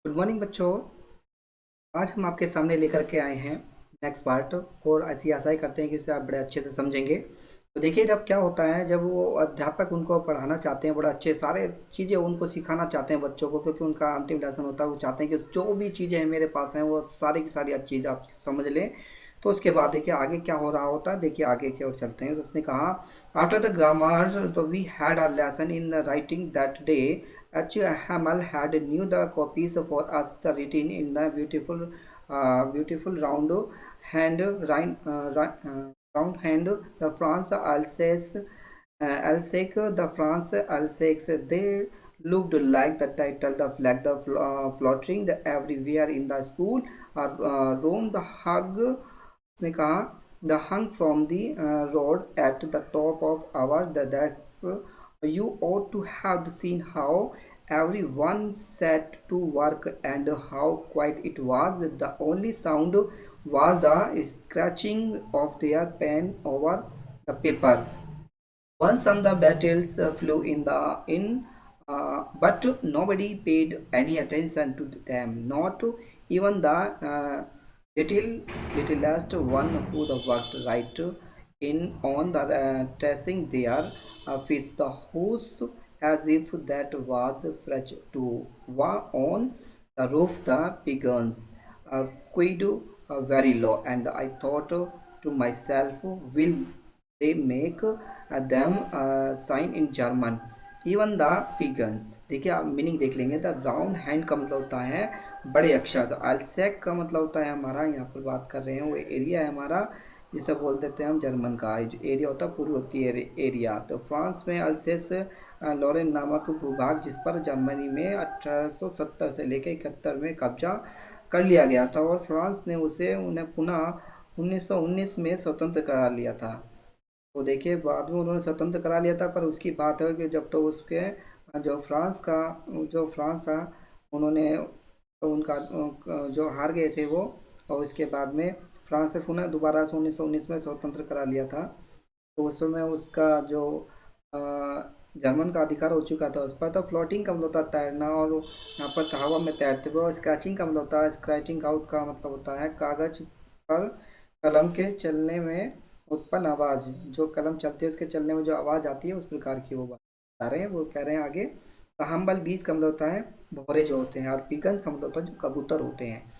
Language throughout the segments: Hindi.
गुड मॉर्निंग बच्चों। आज हम आपके सामने लेकर के आए हैं नेक्स्ट पार्ट। और ऐसी आशा ही करते हैं कि उसे आप बड़े अच्छे से समझेंगे। तो देखिए, जब क्या होता है, जब वो अध्यापक उनको पढ़ाना चाहते हैं, बड़ा अच्छे सारे चीज़ें उनको सिखाना चाहते हैं बच्चों को, क्योंकि उनका अंतिम लेसन होता है। वो चाहते हैं कि जो भी चीज़ें हैं मेरे पास हैं वो सारी की सारी अच्छी चीज़ आप समझ लें। तो उसके बाद देखिए आगे क्या हो रहा होता है। देखिए आगे की ओर चलते हैं। तो उसने कहा, आफ्टर द ग्रामर तो we had a lesson in writing that day. HML had new the copies for us the written in the beautiful round hand round hand the France Alsace the France Alsace. They looked like the title, the flag, the fluttering the everywhere in the school or room. The hug उसने कहा, the hung from the road at the top of our the decks. You ought to have seen how everyone set to work and how quiet it was. The only sound was the scratching of their pen over the paper. Once some the battles flew in but nobody paid any attention to them. Not even the littlest one who the worked right in on the tracing their fish. The house as if that was fresh to on the roof. The pigeons quid very low, and I thought to myself, will they make them sign in German even the pigeons. देखिए आप मीनिंग देख लेंगे। द राउंड हैंड का मतलब होता है बड़े अक्षर। तो अल्सेक का मतलब होता है हमारा, यहाँ पर बात कर रहे हैं वो एरिया है हमारा, जिसे बोल देते हैं हम जर्मन का जो एरिया होता है पूर्वोत्तरी एरिया। तो फ्रांस में अल्सेस लॉरेन नामक भूभाग, जिस पर जर्मनी में 1870 से लेकर 71 में कब्जा कर लिया गया था, और फ्रांस ने उसे उन्हें पुनः 1919 में स्वतंत्र करा लिया था। तो देखिए बाद में उन्होंने स्वतंत्र करा लिया था, पर उसकी बात है कि जब तो उसके जो फ्रांस था, उन्होंने तो उनका जो हार गए थे वो, और उसके बाद में फ्रांस से पुनः दोबारा से 1919 में स्वतंत्र करा लिया था। तो उस समय उसका जो अ, जर्मन का अधिकार हो चुका था उस पर। तो फ्लोटिंग का मतलब होता है तैरना, और यहाँ पर हवा में तैरते हुए। और स्क्रैचिंग का मतलब होता है, स्क्रैचिंग आउट का मतलब होता है कागज पर कलम के चलने में उत्पन्न आवाज़। जो कलम चलती है उसके चलने में जो आवाज़ आती है, उस प्रकार की वो बता रहे हैं। वो कह रहे हैं आगे, तो हम्बल बीज का मतलब होता है भौरे जो होते हैं, और पिगन्स का मतलब होता है जो कबूतर होते हैं।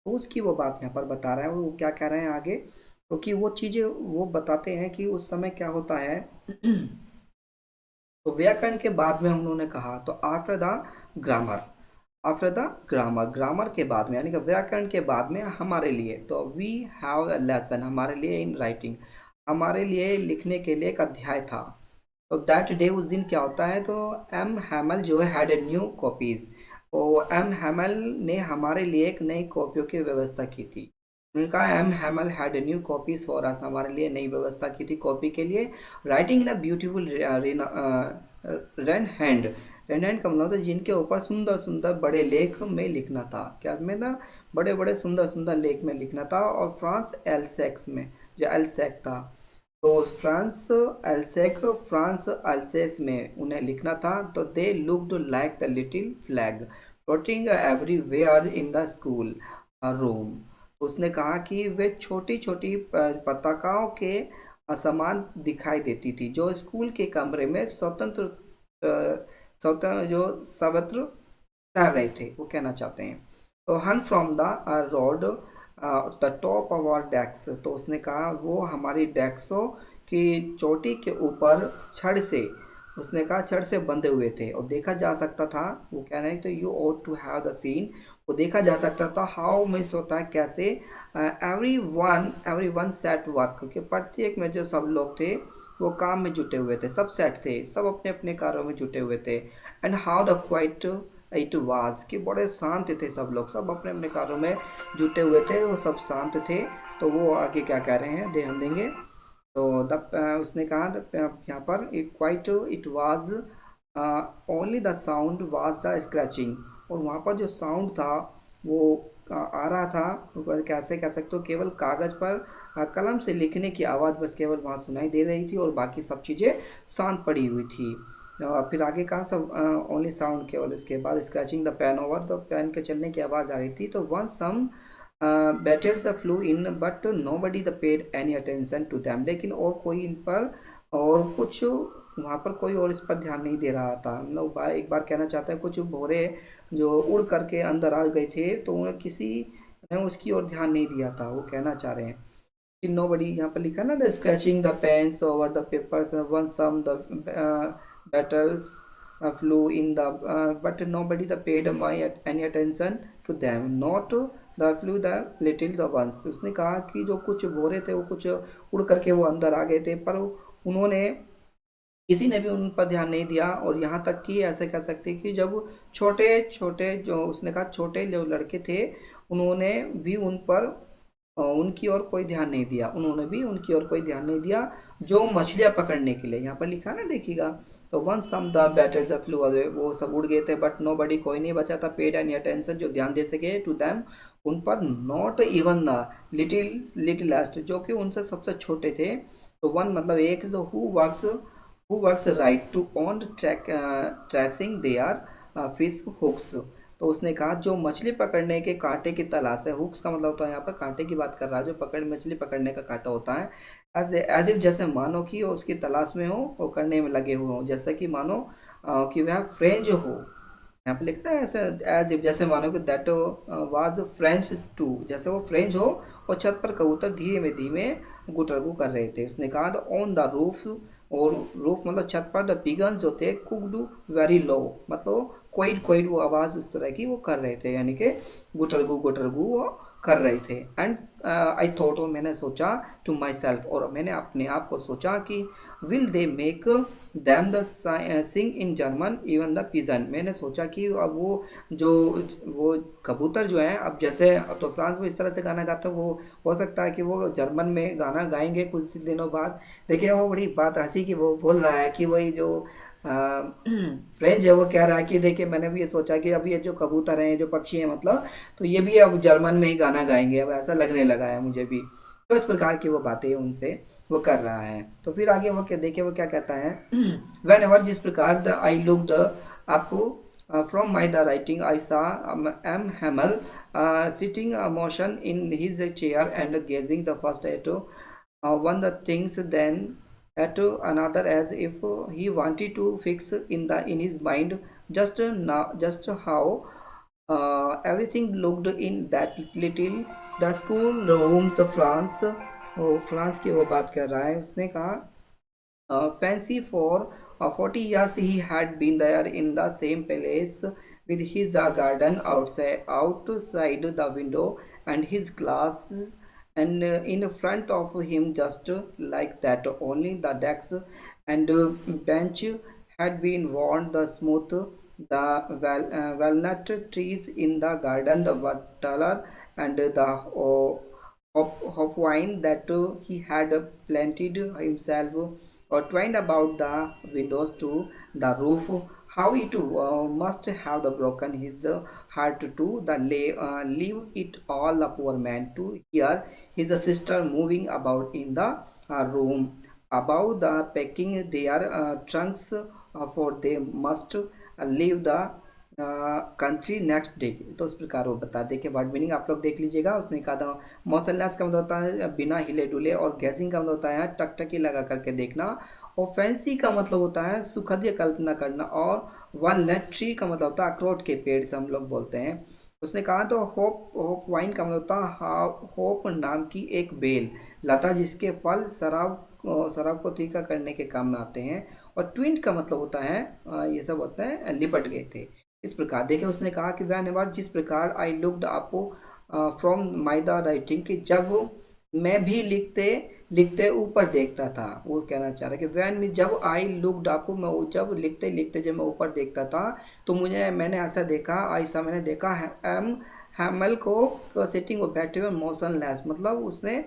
तो उसकी वो बात यहाँ पर बता रहे हैं। वो क्या कह रहे हैं आगे, क्योंकि वो चीज़ें वो बताते हैं कि उस समय क्या होता है। तो व्याकरण के बाद में उन्होंने कहा, तो after the grammar, after the grammar, grammar के बाद में यानी कि व्याकरण के बाद में हमारे लिए, तो वी हैव अ लेसन, हमारे लिए इन राइटिंग, हमारे लिए लिखने के लिए एक अध्याय था। तो दैट डे, उस दिन क्या होता है, तो एम हैमल जो है हैड ए न्यू कॉपीज। तो एम हैमल ने हमारे लिए एक नई कॉपियों की व्यवस्था की थी। उनका M Hamel had a new copies for us, हमारे लिए नई व्यवस्था की थी कॉपी के लिए। Writing in a beautiful rain hand, rain hand का मतलब होता है जिनके ऊपर सुंदर सुंदर बड़े लेख में लिखना था। क्या में था, बड़े बड़े सुंदर सुंदर लेख में लिखना था। और फ्रांस एलसेक्स में, जो एलसेक था, तो फ्रांस अल्सेस में उन्हें लिखना था। तो they looked like the little flag floating everywhere in the school room. उसने कहा कि वे छोटी छोटी पताकाओं के समान दिखाई देती थी, जो स्कूल के कमरे में स्वतंत्र जो सर्वत्र तैर रहे थे, वो कहना चाहते हैं। तो hung from the road the top of our desk, तो उसने कहा वो हमारी डेस्कों की चोटी के ऊपर छड़ से, उसने कहा छड़ से बंधे हुए थे और देखा जा सकता था। वो कह रहे हैं तो you ought to have the scene, वो देखा जा सकता था हाउ मिस होता है कैसे। एवरी वन सेट वर्क, क्योंकि प्रत्येक में जो सब लोग थे वो काम में जुटे हुए थे, सब सेट थे, सब अपने अपने कार्यों में जुटे हुए थे। And how the quite it was, कि बड़े शांत थे सब लोग, सब अपने अपने कार्यों में जुटे हुए थे, वो सब शांत थे। तो वो आगे क्या कह रहे हैं ध्यान देंगे। तो उसने कहा यहाँ पर it quite it was only the sound was the scratching, और वहाँ पर जो साउंड था वो आ रहा था, वो कैसे कह सकते हो, केवल कागज़ पर कलम से लिखने की आवाज़ बस केवल वहाँ सुनाई दे रही थी, और बाकी सब चीज़ें शांत पड़ी हुई थी। फिर आगे कहाँ सब ओनली साउंड केवल, उसके बाद स्क्रैचिंग द पेन ओवर, तो पेन के चलने की आवाज़ आ रही थी। तो one some battles flew in but nobody the paid any attention to them, लेकिन और कोई इन पर और कुछ वहाँ पर कोई और इस पर ध्यान नहीं दे रहा था। मतलब एक बार कहना चाहते हैं कुछ भोरे जो उड़ करके अंदर आ गए थे, तो उन्हें किसी ने उसकी ओर ध्यान नहीं दिया था, वो कहना चाह रहे हैं कि नो बडी, यहाँ पर लिखा ना the scratching the pens over the papers one some the battles flew in the but nobody the paid my any attention to them not the flew the little the ones. तो उसने कहा कि जो कुछ भोरे थे वो कुछ उड़ करके वो अंदर आ गए थे, पर उन्होंने किसी ने भी उन पर ध्यान नहीं दिया। और यहाँ तक कि ऐसे कह सकते हैं कि जब छोटे छोटे जो उसने कहा छोटे जो लड़के थे उन्होंने भी उन पर उनकी ओर कोई ध्यान नहीं दिया, उन्होंने भी उनकी ओर कोई ध्यान नहीं दिया जो मछलियां पकड़ने के लिए, यहाँ पर लिखा ना देखिएगा। तो one some the battles flew away, वो सब उड़ गए थे, बट नो बडी, कोई नहीं बचा था, पेड एनी अटेंशन, जो ध्यान दे सके टू दैम, उन पर, नॉट इवन द लिटिल लिटिलेस्ट, जो कि उनसे सबसे छोटे थे। तो वन मतलब एक, जो who works right to on track tracing they are fish hooks. तो उसने कहा जो मछली पकड़ने के कांटे की तलाश है, हुक्स का मतलब होता है यहाँ पर कांटे की बात कर रहा है, जो मछली पकड़ने का कांटा होता है, एज इफ, जैसे मानो कि वो उसकी तलाश में हो और करने में लगे हुए हो, जैसे कि मानो कि वह फ्रेंच हो। यहाँ पे लिखता है ऐसे, एज इफ, जैसे मानो कि दैट वाज फ्रेंच टू, जैसे वो फ्रेंच हो और छत पर कबूतर धीमे धीमे गुटरगू कर रहे थे। उसने कहा ऑन द रूफ, और रूफ मतलब छत पर, द पिगन जो थे कुकड वेरी लो, मतलब क्वाइट क्वाइट वो आवाज़ उस तरह की वो कर रहे थे, यानी कि गुटरगू वो कर रहे थे। एंड आई थॉट, और मैंने सोचा, टू माई सेल्फ, और मैंने अपने आप को सोचा कि will they make them the sing in German even the pigeon, मैंने सोचा कि अब जो वो कबूतर जो है, अब जैसे अब तो फ्रांस में इस तरह से गाना गाते हैं, वो हो सकता है कि वो जर्मन में गाना गाएंगे कुछ दिनों बाद। देखिए वो बड़ी बात हंसी की, वो बोल रहा है कि वही जो फ्रेंच है वो कह रहा है कि देखिए मैंने भी ये सोचा कि अब ये जो कबूतर हैं, जो पक्षी हैं मतलब, तो ये भी अब जर्मन में ही गाना गाएंगे, अब ऐसा लगने लगा है मुझे भी। तो इस प्रकार की वो बातें उनसे वो कर रहा है। तो फिर आगे वो क्या, देखिए वो क्या कहता है, वेन एवर, जिस प्रकार the I looked up from my the writing I saw M Hamel sitting motion in his chair and gazing the first at one the things, then at another, as if he wanted to fix in his mind just how everything looked in that little the school rooms the France, France की वो बात कर रहा है। उसने कहा fancy for 40 years he had been there in the same place with his garden outside the window and his glasses, and in front of him, just like that, only the decks and bench had been worn the smooth, the walnut trees in the garden, the water and the hop wine that he had planted himself or twined about the windows to the roof. How it must have the broken his heart to the leave it all the poor man to hear his sister moving about in the room about the packing their trunks, for they must leave the country next day. तो उस प्रकार वो बता, देखिए वर्ड मीनिंग आप लोग देख लीजिएगा। उसने कहा था मोशनलेस का मतलब होता है बिना हिले डुले, और गैजिंग का मतलब होता है टकटकी लगा करके देखना, और फैंसी का मतलब होता है सुखद कल्पना करना, और वॉलनट ट्री का मतलब होता है अखरोट के पेड़ से हम लोग बोलते हैं। उसने कहा तो होप होप वाइन का मतलब होता है होप नाम की एक बेल लता जिसके फल शराब को तीखा करने के काम में आते हैं, और ट्विंट का मतलब होता है ये सब होता है लिपट गए थे। इस प्रकार देखिए उसने कहा कि वैन एवर, जिस प्रकार आई looked up from my the writing, कि जब मैं भी लिखते लिखते ऊपर देखता था, वो कहना चाह रहा है कि वैन में जब आई लुक्ड अप, मैं जब लिखते लिखते जब मैं ऊपर देखता था तो मैंने ऐसा देखा, ऐसा मैंने देखा एम हैमल को सिटिंग और बैठे हुए मोशनलेस, मतलब उसने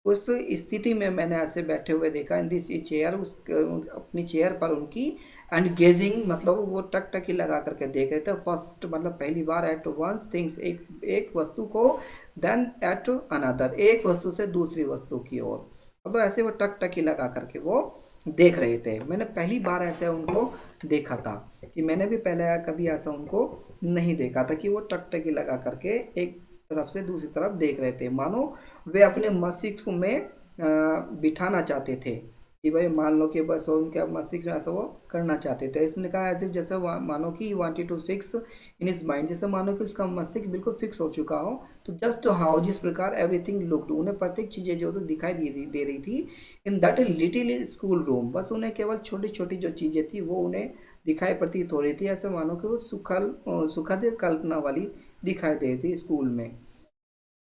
उस स्थिति में मैंने ऐसे बैठे हुए देखा इन दिस चेयर, उस अपनी चेयर पर उनकी, एंड गेजिंग मतलब वो टकटकी लगा करके देख रहे थे, फर्स्ट मतलब पहली बार, एट वंस थिंग्स एक वस्तु को, देन एट अनदर एक वस्तु से दूसरी वस्तु की ओर, तो ऐसे वो टकटकी लगा करके वो देख रहे थे। मैंने पहली बार ऐसे उनको देखा था, कि मैंने भी पहले कभी ऐसा उनको नहीं देखा था, कि वो टकटकी लगा करके एक तरफ से दूसरी तरफ देख रहे थे, मानो वे अपने मस्तिष्क में बिठाना चाहते थे, कि भाई मान लो कि बस वो उनके मस्तिष्क में ऐसा वो करना चाहते थे। इसने कहा ऐसे जैसे मानो कि wanted to fix in his mind, जैसे मानो कि उसका मस्तिष्क बिल्कुल फिक्स हो चुका हो। तो जस्ट हाउ, जिस प्रकार एवरीथिंग लुक्ड, उन्हें प्रत्येक चीजें जो तो दिखाई दे रही थी in that little school room, बस उन्हें केवल छोटी छोटी जो चीजें थी वो उन्हें दिखाई प्रतीत हो रही थी, ऐसे मानो कि वो सुखद कल्पना वाली दिखाई दे रही थी स्कूल में।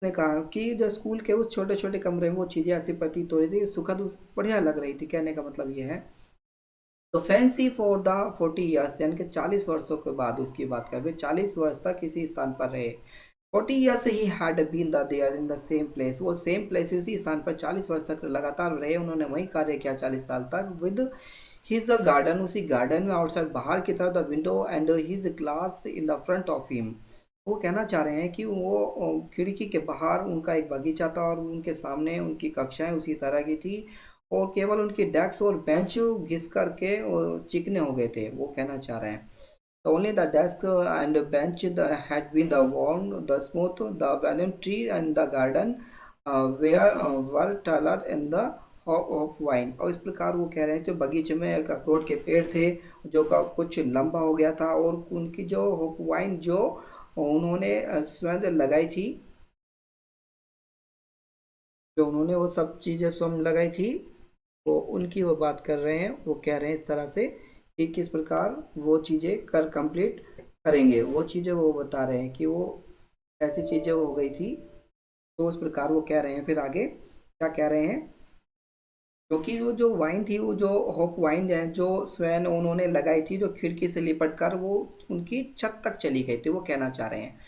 उसने कहा कि जो स्कूल के उस छोटे छोटे कमरे में वो चीजें ऐसी प्रतीत हो रही थी, सुखद बढ़िया लग रही थी। कहने का मतलब ये है। तो फैंसी फॉर द 40 ईयर्स, यानी कि 40 वर्षों के बाद उसकी बात कर रहे, 40 वर्ष तक किसी स्थान पर रहे। 40 ईयर्स ही had been the there in the same place, वो सेम प्लेस उसी स्थान पर 40 वर्ष तक लगातार रहे, उन्होंने वही कार्य किया 40 साल तक। विद हिज द गार्डन, उसी गार्डन में आउटसाइड बाहर की तरफ the window and his class in the front of him. वो कहना चाह रहे हैं कि वो खिड़की के बाहर उनका एक बगीचा था और उनके सामने उनकी कक्षाएं उसी तरह की थी, और केवल उनकी डेस्क और बेंच घिस करके चिकने हो गए थे, वो कहना चाह रहे हैं। So only the desk and bench had been the worn, the smooth, the valiant tree and the garden were taller in the hop of wine। और इस प्रकार वो कह रहे हैं कि बगीचे में एक अखरोट के पेड़ थे जो का कुछ लंबा हो गया था, और उनकी जो होप वाइन जो उन्होंने स्वयं लगाई थी, जो उन्होंने वो सब चीज़ें स्वयं लगाई थी, वो उनकी वो बात कर रहे हैं। वो कह रहे हैं इस तरह से कि किस प्रकार वो चीज़ें कर कंप्लीट करेंगे, वो चीज़ें वो बता रहे हैं कि वो ऐसी चीज़ें हो गई थी। तो उस प्रकार वो कह रहे हैं, फिर आगे क्या कह रहे हैं, क्योंकि वो जो वाइन थी, वो जो होप वाइन है जो स्वयं उन्होंने लगाई थी, जो खिड़की से लिपट कर वो उनकी छत तक चली गई थी, वो कहना चाह रहे हैं।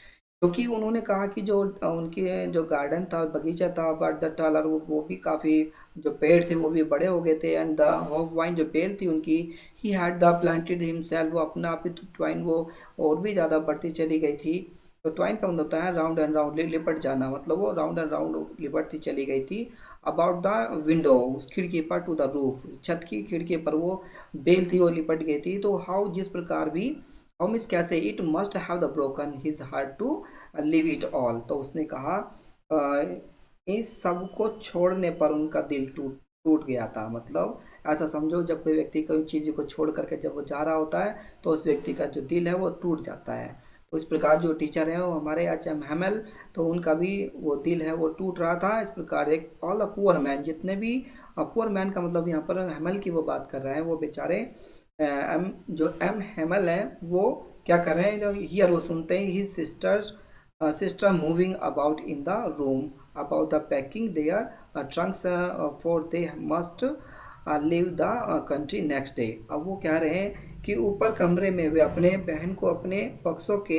क्योंकि उन्होंने कहा कि जो उनके जो गार्डन था, बगीचा था, बट द टालर, वो भी काफ़ी, जो पेड़ थे वो भी बड़े हो गए थे, एंड द होप वाइन जो बेल थी उनकी, he had the planted himself, वो अपना आप ही ट्वाइन वो और भी ज़्यादा बढ़ती चली गई थी। तो ट्वाइन का मतलब होता है राउंड एंड राउंड, लिपट जाना, मतलब वो राउंड एंड राउंड लिपटती चली गई थी। अबाउट द विंडो, उस खिड़की पर, टू द रूफ, छत की खिड़की पर वो बेल थी, वो लिपट गई थी। तो हाउ, जिस प्रकार भी, हाउ मिस कैसे, it must have the broken his heart to leave it all. तो उसने कहा इस सब को छोड़ने पर उनका दिल टूट टूट गया था। मतलब ऐसा समझो, जब कोई व्यक्ति कोई चीज़ को छोड़ करके जब वो जा रहा होता है, तो उस व्यक्ति का जो दिल है वो टूट जाता है। तो इस प्रकार जो टीचर हैं वो हमारे एच.एम. हेमल, तो उनका भी वो दिल है वो टूट रहा था। इस प्रकार एक ऑल अ पुअर मैन, जितने भी पुअर मैन का मतलब यहाँ पर हेमल की वो बात कर रहे हैं, वो बेचारे एम जो एम हेमल हैं, वो क्या कर रहे हैं, हियर वो सुनते हैं his sister moving about in the room about the packing their trunks for they must leave the country next day। अब वो कह रहे हैं कि ऊपर कमरे में वे अपने बहन को अपने बक्सों के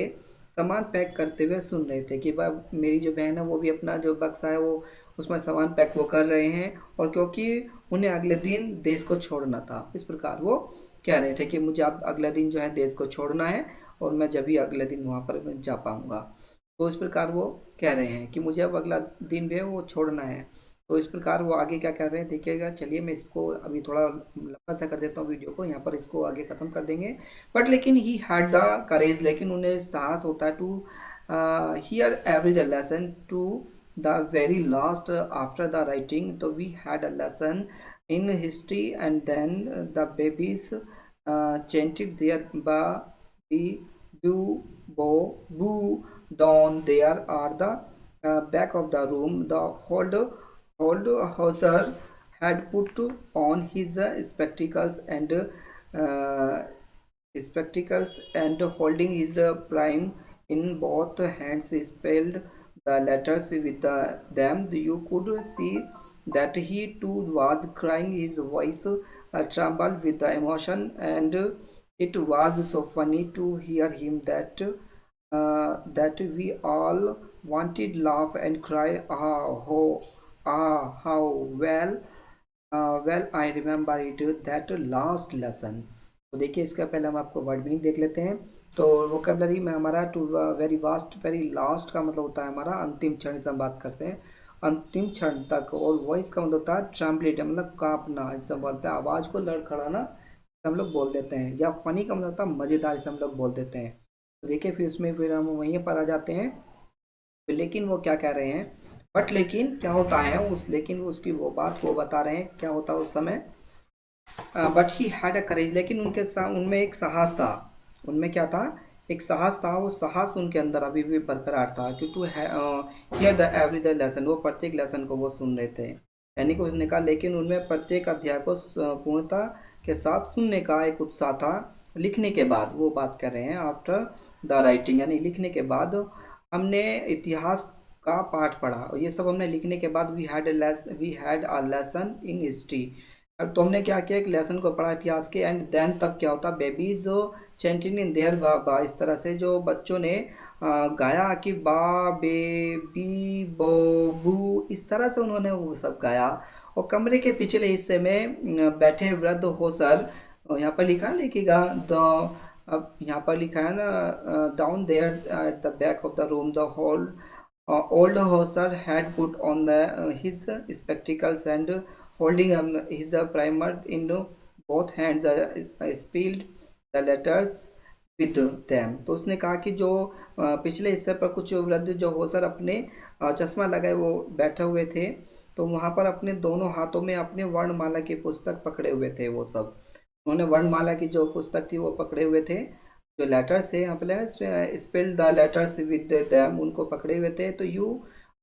सामान पैक करते हुए सुन रहे थे, कि भाई मेरी जो बहन है वो भी अपना जो बक्सा है वो उसमें सामान पैक वो कर रहे हैं, और क्योंकि उन्हें अगले दिन देश को छोड़ना था। इस प्रकार वो कह रहे थे कि मुझे अब अगले दिन जो है देश को छोड़ना है, और मैं जब भी अगले दिन वहाँ पर मैं जा पाऊँगा। तो इस प्रकार वो कह रहे हैं कि मुझे अब अगला दिन भी है वो छोड़ना है। तो इस प्रकार वो आगे क्या कह रहे हैं देखिएगा। चलिए मैं इसको अभी थोड़ा लंबा सा कर देता हूँ वीडियो को, यहाँ पर इसको आगे ख़त्म कर देंगे। बट लेकिन ही हैड द करेज, लेकिन उन्हें साहस होता है to hear every the lesson to the very last after the writing. तो we had a lesson in history and then the babies chanted their ba be do bo boo down there are the back of the room. The old houser had put on his uh, spectacles and holding his prime in both hands spelled the letters with them. You could see that he too was crying. His voice trembled with the emotion, and it was so funny to hear him that we all wanted laugh and cry. How well I remember it, that last lesson। तो देखिए इसका पहले हम आपको वर्ड मीनिंग देख लेते हैं। तो वोकेबलरी में हमारा too very vast, very last का मतलब होता है हमारा अंतिम क्षण से हम बात करते हैं। अंतिम क्षण तक। और वॉइस का मतलब होता है ट्रम्बलिट, मतलब कांपना, जिसे बोलते हैं आवाज़ को लड़खड़ाना, हम लोग बोल देते हैं। या फनी का मतलब होता है मज़ेदार, जिसे हम लोग बोल देते हैं। तो देखिए फिर उसमें फिर हम वहीं पर आ जाते हैं। लेकिन वो क्या कह रहे हैं, बट लेकिन क्या होता है उस, लेकिन वो उसकी वो बात को बता रहे हैं क्या होता है उस समय। बट ही हैड अ करेज, लेकिन उनमें एक साहस था। उनमें क्या था, एक साहस था। वो साहस उनके अंदर अभी भी बरकरार था कि to hear the every the lesson, वो प्रत्येक लेसन को वो सुन रहे थे। यानी कि उसने कहा लेकिन उनमें प्रत्येक अध्याय को पूर्णता के साथ सुनने का एक उत्साह था। लिखने के बाद वो बात कर रहे हैं, आफ्टर द राइटिंग, यानी लिखने के बाद हमने इतिहास का पाठ पढ़ा, और ये सब हमने लिखने के बाद we had a lesson in history. अब तो हमने क्या किया, एक लेसन को पढ़ा इतिहास के। एंड देन तब क्या होता, बेबीज चैंटिंग इन देयर बा, इस तरह से जो बच्चों ने गाया कि बा बेबी बो बू, इस तरह से उन्होंने वो सब गाया। और कमरे के पिछले हिस्से में बैठे वृद्ध हो सर, यहाँ पर लिखा है, लिखिएगा द, अब यहाँ पर लिखा है ना, down there at the back of the room the whole old Hauser had put on his spectacles and holding his primer in both hands, spilled the letters with them। तो उसने कहा कि जो पिछले हिस्से पर कुछ वृद्ध जो होसर अपने चश्मा लगाए वो बैठे हुए थे, तो वहाँ पर अपने दोनों हाथों में अपने वर्णमाला की पुस्तक पकड़े हुए थे। वो सब उन्होंने वर्णमाला की जो पुस्तक थी वो पकड़े हुए थे। जो लेटर्स है यहाँ पे spell the letters with them, उनको पकड़े हुए थे। तो यू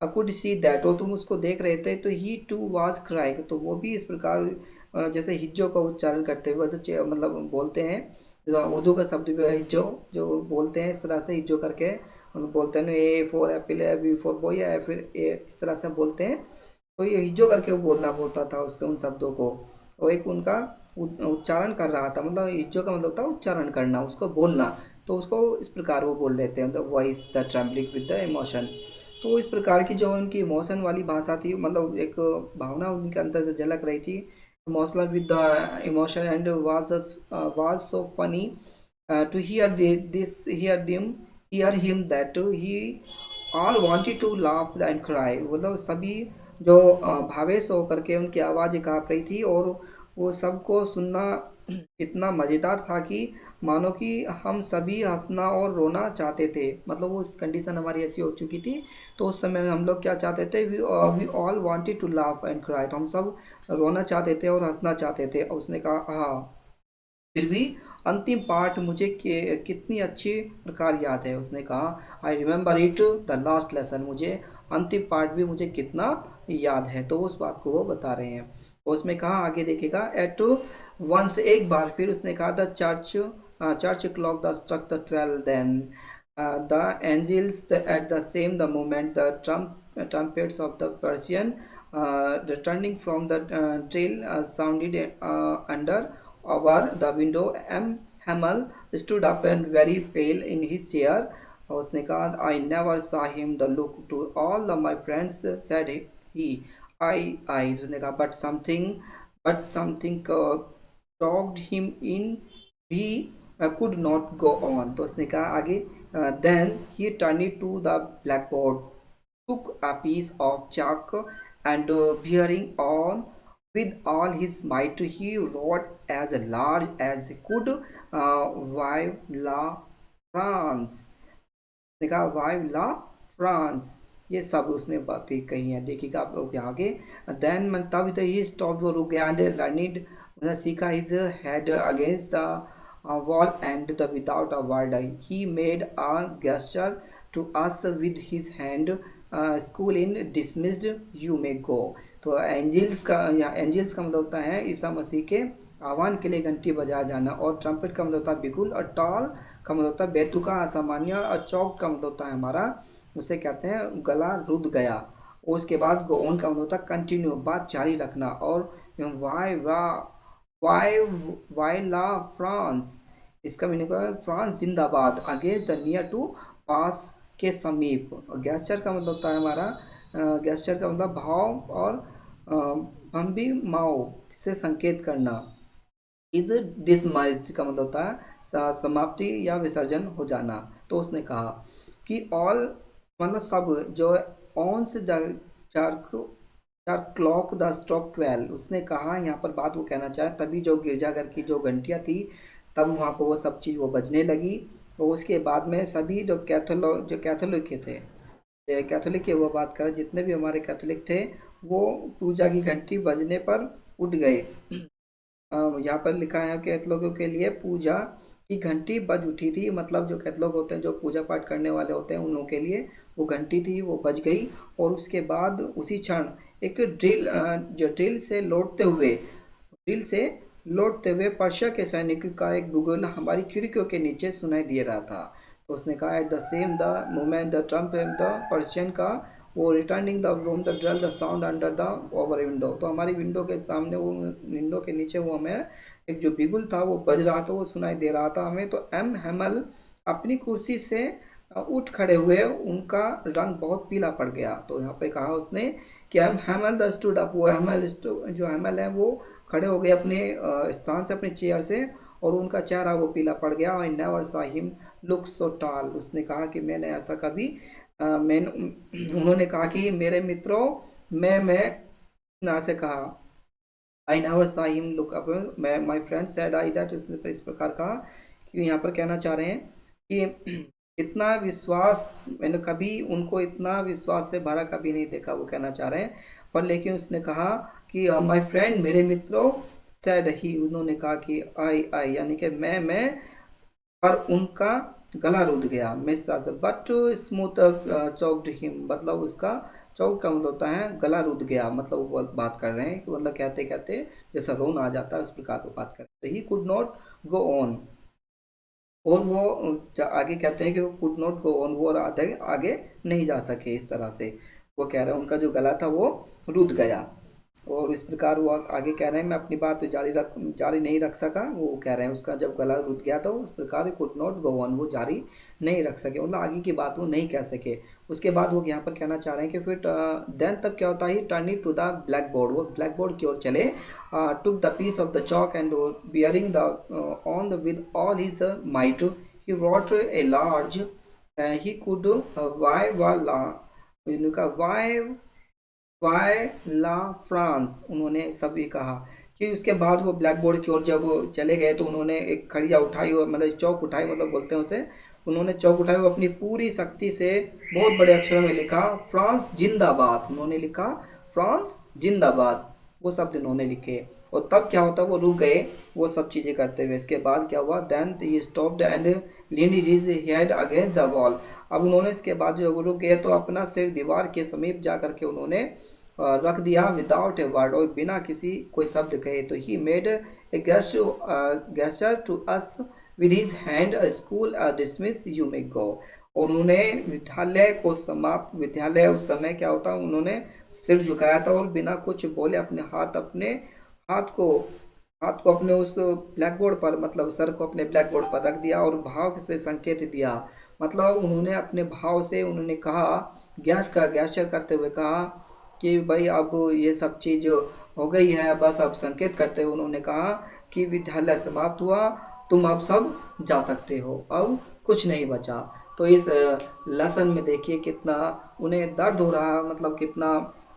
कुड सी दैट, वो तुम उसको देख रहे थे। तो ही टू वाज क्राइंग, तो वो भी इस प्रकार जैसे हिज्जो का उच्चारण करते हुए वैसे मतलब बोलते हैं। उर्दू का शब्द भी है हिज्जो, जो बोलते हैं इस तरह से हिज्जो करके बोलते हैं ना, ए फॉर एप्पल है, बी फॉर बॉय है, फिर ए, इस तरह से बोलते हैं। तो ये हिज्जो करके वो बोलना होता था उससे उन शब्दों को। और एक उनका उच्चारण कर रहा था, मतलब हिज्जो का मतलब होता है उच्चारण करना, उसको बोलना। तो उसको इस प्रकार वो बोल रहे थे, मतलब voice the trembling with the emotion. तो इस प्रकार की जो उनकी इमोशन वाली भाषा थी, मतलब एक भावना उनके अंदर से झलक रही थी, emotional with the emotion. And was so funny to hear him that he all wanted to laugh and cry, मतलब सभी जो भावेश होकर के उनकी आवाज़ काँप रही थी, और वो सबको सुनना इतना मज़ेदार था कि मानो कि हम सभी हंसना और रोना चाहते थे। मतलब वो कंडीशन हमारी ऐसी हो चुकी थी। तो उस समय हम लोग क्या चाहते थे, we all wanted to laugh and cry, तो हम सब रोना चाहते थे और हंसना चाहते थे। और उसने कहा हाँ, फिर भी अंतिम पार्ट मुझे कितनी अच्छी प्रकार याद है। उसने कहा I remember it the last lesson, मुझे अंतिम पार्ट भी मुझे कितना याद है। तो उस बात को वो बता रहे हैं। और उसमें कहा आगे देखिएगा, एट वंस, एक बार फिर उसने कहा the church clock the struck the 12 then the angels at the same the moment the trumpets of the Persian returning from the drill sounded under over the window। Hamel stood up and very pale in his chair। और उसने कहा I never saw him the look to all of my friends said he। I उसने कहा but something choked him in, he could not go on। तो उसने कहा आगे, then he turned to the blackboard, took a piece of chalk, and bearing on with all his might, he wrote as large as he could, Vive la France। देखा वाइव ला फ्रांस, ये सब उसने बातें कही हैं। देखिएगा आप लोग आगे, देन मन तब ही स्टॉप, वो रुक गया। एंड लर्निड, उसने सीखा his head against the wall and the without a word he made a gesture to us with his hand, school in dismissed, you may go. तो एंजल्स का, या एंजल्स का मतलब होता है ईसा मसीह के आह्वान के लिए घंटी बजाया जाना। और ट्रम्पेट का मतलब होता है बिगुल। और टॉल का मतलब होता है बेतुका असामान्य। और चौक का मतलब होता है हमारा, उसे कहते हैं गला रुद गया। और उसके बाद गो ऑन का मतलब होता है कंटिन्यू, बात जारी रखना। और वाई वा वाई वाई ला फ्रांस, इसका मीनिंग है फ्रांस जिंदाबाद, अगेंस्ट द नियर टू, पास के समीप। और गैस्चर का मतलब होता है हमारा, गैस्चर का मतलब भाव, और हम भी माओ से संकेत करना। इज डिसमाइज्ड का मतलब होता है समाप्ति या विसर्जन हो जाना। तो उसने कहा कि ऑल, मतलब सब जो ऑन से चार क्लॉक द स्ट्रोक 12। उसने कहा, यहाँ पर बात वो कहना चाहे, तभी जो गिरजाघर की जो घंटियाँ थी तब वहाँ पर वो सब चीज़ वो बजने लगी। और उसके बाद में सभी जो कैथोलिक थे, कैथोलिक की वो बात करें, जितने भी हमारे कैथोलिक थे वो पूजा की घंटी बजने पर उठ गए। यहाँ पर लिखा है कैथोलिकों के लिए पूजा की घंटी बज उठी थी, मतलब जो कैथोलिक होते हैं, जो पूजा पाठ करने वाले होते हैं, उन लोगों के लिए वो घंटी थी वो बज गई। और उसके बाद उसी क्षण एक ड्रिल से लौटते हुए पर्शिया के सैनिक का एक बुगल हमारी खिड़कियों के नीचे सुनाई दे रहा था। तो उसने कहा, at the moment the trump the Persian का वो returning the room the drill the sound under the over window. तो हमारी विंडो के सामने, वो विंडो के नीचे वो हमें एक जो बिगुल था वो बज रहा था, वो सुनाई दे रहा था हमें। तो एम हेमल अपनी कुर्सी से उठ खड़े हुए, उनका रंग बहुत पीला पड़ गया। तो यहाँ पे कहा उसने कि M Hemal the stood up. वो जो हेमल है वो खड़े हो गए अपने स्थान से, अपने चेयर से, और उनका चेहरा वो पीला पड़ गया। आई never saw him look so tall. उसने कहा कि मैंने ऐसा कभी उन्होंने कहा कि मेरे मित्रों, मैं ना से कहा, I never saw him look up, मैं my friend said I that. उसने इस प्रकार कहा कि यहाँ पर कहना चाह रहे हैं कि इतना विश्वास, मैंने कभी उनको इतना विश्वास से भरा कभी नहीं देखा, वो कहना चाह रहे हैं। पर लेकिन उसने कहा कि माय फ्रेंड, मेरे मित्रों, सेड ही, उन्होंने कहा कि आई यानी कि मैं, पर उनका गला रुध गया मिस्टर से। बट स्मूथ चौक्ड हिम, मतलब उसका चौक का मतलब होता है गला रुध गया, मतलब वो बात कर रहे हैं कि मतलब कहते कहते जैसा रोन आ जाता है उस प्रकार वो बात कर रहे हैं। तो he could not go on, और वो आगे कहते हैं कि वो कुड नॉट गो ऑन, वो आगे आगे नहीं जा सके। इस तरह से वो कह रहे हैं उनका जो गला था वो रुध गया। और इस प्रकार वो आगे कह रहे हैं, मैं अपनी बात तो जारी नहीं रख सका। वो कह रहे हैं उसका जब गला रुक गया तो उस प्रकार कुड नॉट गो ऑन, वो जारी नहीं रख सके, मतलब आगे की बात वो नहीं कह सके। उसके बाद वो यहाँ पर कहना चाह रहे हैं कि फिर देन तब क्या होता है, turn it to the blackboard, वो ब्लैक बोर्ड की ओर चले, took the piece of the chalk and bearing the on the with all his might he wrote a large he could why why la France, उन्होंने सब ये कहा। कि उसके बाद वो ब्लैक बोर्ड की ओर जब चले गए तो उन्होंने एक खड़िया उठाई, और मतलब चौक उठाई, मतलब बोलते हैं उसे, उन्होंने चौक उठाई और अपनी पूरी शक्ति से बहुत बड़े अक्षरों में लिखा, फ्रांस जिंदाबाद। उन्होंने लिखा फ्रांस जिंदाबाद, वो शब्द इन्होंने लिखे। और तब क्या होता, वो रुक गए वो सब चीज़ें करते हुए। इसके बाद क्या हुआ, then he stopped and leaned his head against the wall. अब उन्होंने इसके बाद जो वो रुक गए तो अपना सिर दीवार के समीप जा करके उन्होंने रख दिया, विदाउट ए वर्ड, और बिना किसी कोई शब्द कहे। तो he made a gesture to us with his hand, school dismiss you may go. और उन्होंने विद्यालय को समाप्त, विद्यालय उस समय क्या होता, उन्होंने सिर झुकाया था और बिना कुछ बोले अपने हाथ को हाथ को अपने उस ब्लैक बोर्ड पर, मतलब सर को अपने ब्लैक बोर्ड पर रख दिया और भाव से संकेत दिया। मतलब उन्होंने अपने भाव से उन्होंने कहा, गैस्चर करते हुए कहा कि भाई अब ये सब चीज़ हो गई है, बस अब संकेत करते हुए उन्होंने कहा कि विद्यालय समाप्त हुआ, तुम अब सब जा सकते हो, अब कुछ नहीं बचा। तो इस लेसन में देखिए कितना उन्हें दर्द हो रहा है, मतलब कितना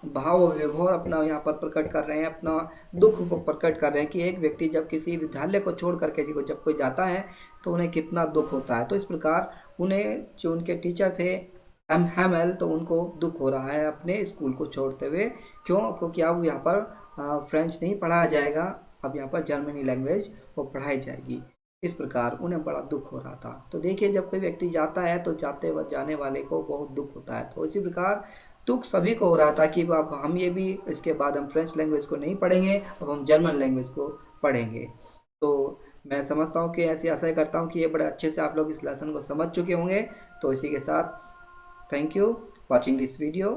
भाव विभोर अपना यहाँ पर प्रकट कर रहे हैं, अपना दुख को प्रकट कर रहे हैं कि एक व्यक्ति जब किसी विद्यालय को छोड़ करके जब कोई जाता है तो उन्हें कितना दुख होता है। तो इस प्रकार उन्हें जो उनके टीचर थे एम हैमल, तो उनको दुख हो रहा है अपने स्कूल को छोड़ते हुए। क्यों? क्योंकि अब यहाँ पर फ्रेंच नहीं पढ़ाया जाएगा, अब यहाँ पर जर्मनी लैंग्वेज वो पढ़ाई जाएगी। इस प्रकार उन्हें बड़ा दुख हो रहा था। तो देखिए जब कोई व्यक्ति जाता है तो जाने वाले को बहुत दुख होता है। तो इसी प्रकार दुख सभी को हो रहा था कि अब हम ये भी, इसके बाद हम फ्रेंच लैंग्वेज को नहीं पढ़ेंगे, अब हम जर्मन लैंग्वेज को पढ़ेंगे। तो मैं समझता हूँ कि ऐसी आशा करता हूँ कि ये बड़े अच्छे से आप लोग इस लेसन को समझ चुके होंगे। तो इसी के साथ thank you watching this video.